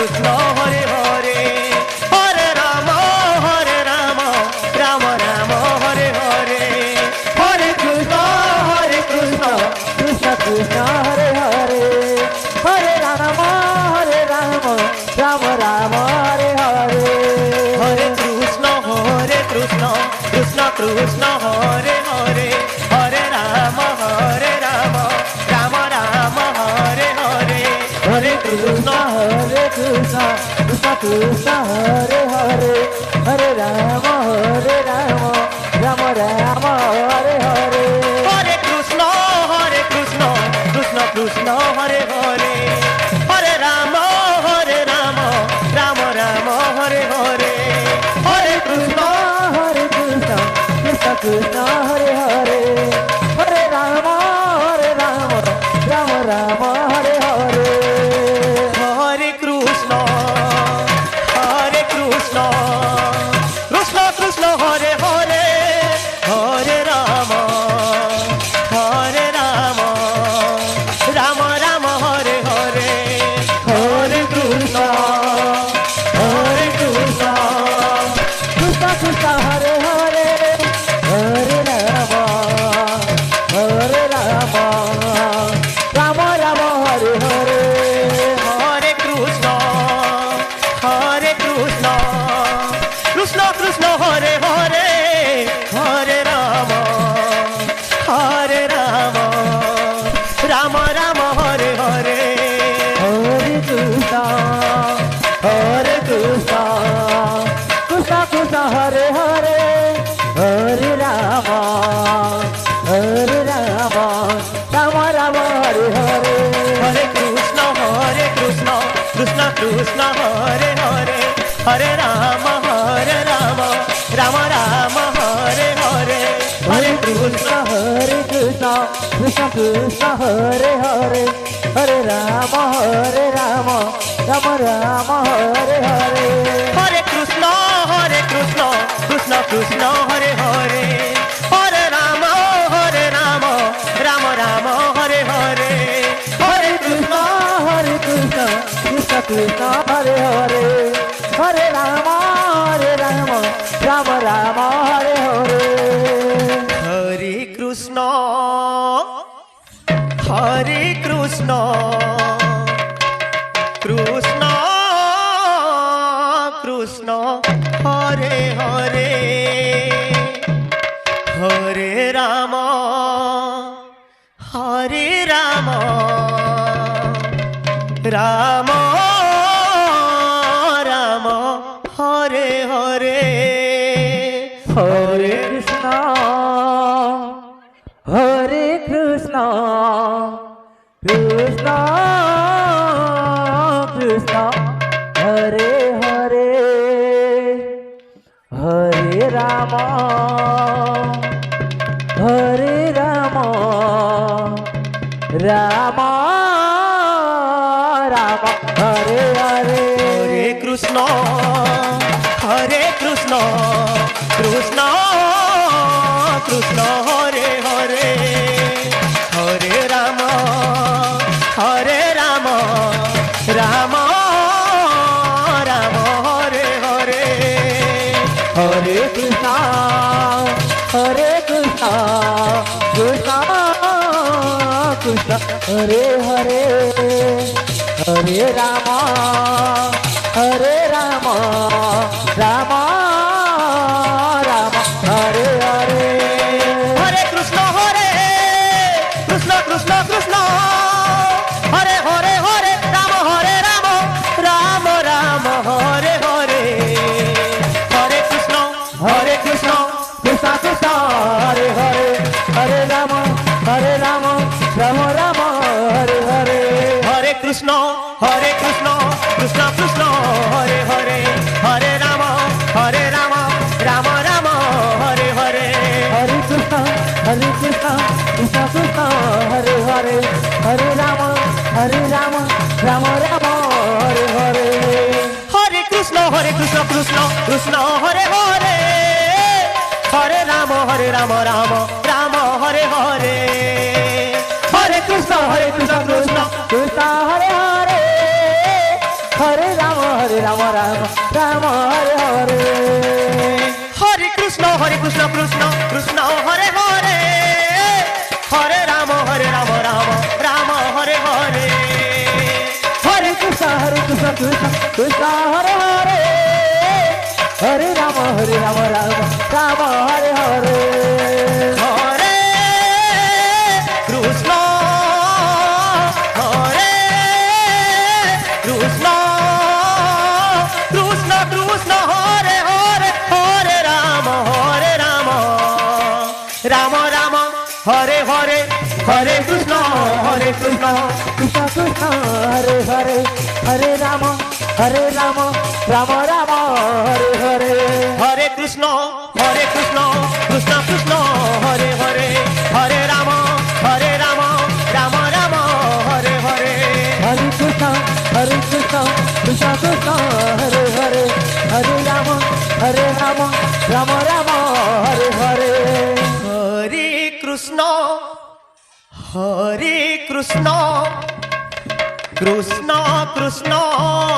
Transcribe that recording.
Krishna Hare Hare Hare Ram Ram Ram Hare Hare Hare Krishna Krishna Krishna Hare Hare Hare Ram Ram Ram Hare Hare Hare Krishna Krishna Krishna Hare Hare Hare Ram Ram Ram Hare Hare Hare Krishna Krishna Krishna Hare Hare Hare Ram Ram Ram Hare Hare Hare Krishna Krishna Krishna Hare Hare Hare Ram Ram Ram Hare Hare Hare Krishna Krishna Krishna Hare Hare Hare Ram Ram Ram Hare Hare Hare Krishna Krishna Krishna Hare Hare Hare Ram Ram Ram Hare Hare Hare Krishna Krishna Krishna Hare Hare Hare Ram Ram Ram Hare Hare Hare Krishna Krishna Krishna Hare Hare Hare Ram Ram Ram Hare Hare Hare Krishna Krishna Krishna Hare Hare Hare Ram Ram Ram Hare Hare Hare Krishna Krishna Krishna Hare Hare Hare Ram Ram Ram Hare Hare Hare Krishna Krishna Krishna Hare Hare Hare Ram Ram Ram Hare Hare Hare Krishna Krishna Krishna Hare Hare Hare Ram Ram Ram Hare Hare Hare Krishna Krishna Krishna Hare Hare Hare Ram Ram Ram Hare Hare Hare Krishna Krishna Krishna Hare Hare Hare Ram Ram Ram Hare Hare Hare Krishna Krishna Krishna Hare Hare Hare Ram Ram Ram Hare Hare Hare Krishna Krishna Krishna Hare Hare Hare Ram Ram Ram Hare Hare Hare Krishna Krishna Krishna Hare Hare Hare Ram Ram Ram Hare Hare Hare Krishna Krishna Krishna Hare Hare Hare Ram Ram Ram Hare Hare Hare Krishna Krishna Krishna Hare Hare Hare Ram Ram Ram Hare Hare Hare Krishna Krishna Krishna Hare Hare Hare Ram Ram Ram Hare Hare Hare Krishna Krishna Krishna Hare Hare Hare Ram Ram Ram Hare Hare Hare Krishna Krishna Hare Hare Hare Ram Ram Ram Hare Hare Hare Krishna Krishna Krishna Hare Hare Hare Ram Hare Ram Ram Ram Hare Hare Hare Krishna Krishna Krishna Hare Hare Hare Ram Ram Ram Hare Hare Hare Krishna Krishna Krishna Hare Hare Hare Ram Ram Ram Hare Hare Hare Krishna Krishna Krishna Hare Hare Hare Ram Ram Ram Hare Hare Hare Krishna Krishna Krishna Hare Hare Hare Ram Ram Ram Hare Hare Hare Krishna Krishna Krishna Hare Hare Hare Ram Ram Ram Hare Hare Hare Krishna Krishna Krishna Hare Hare Hare Ram Ram Ram Hare Hare Hare Krishna Krishna Krishna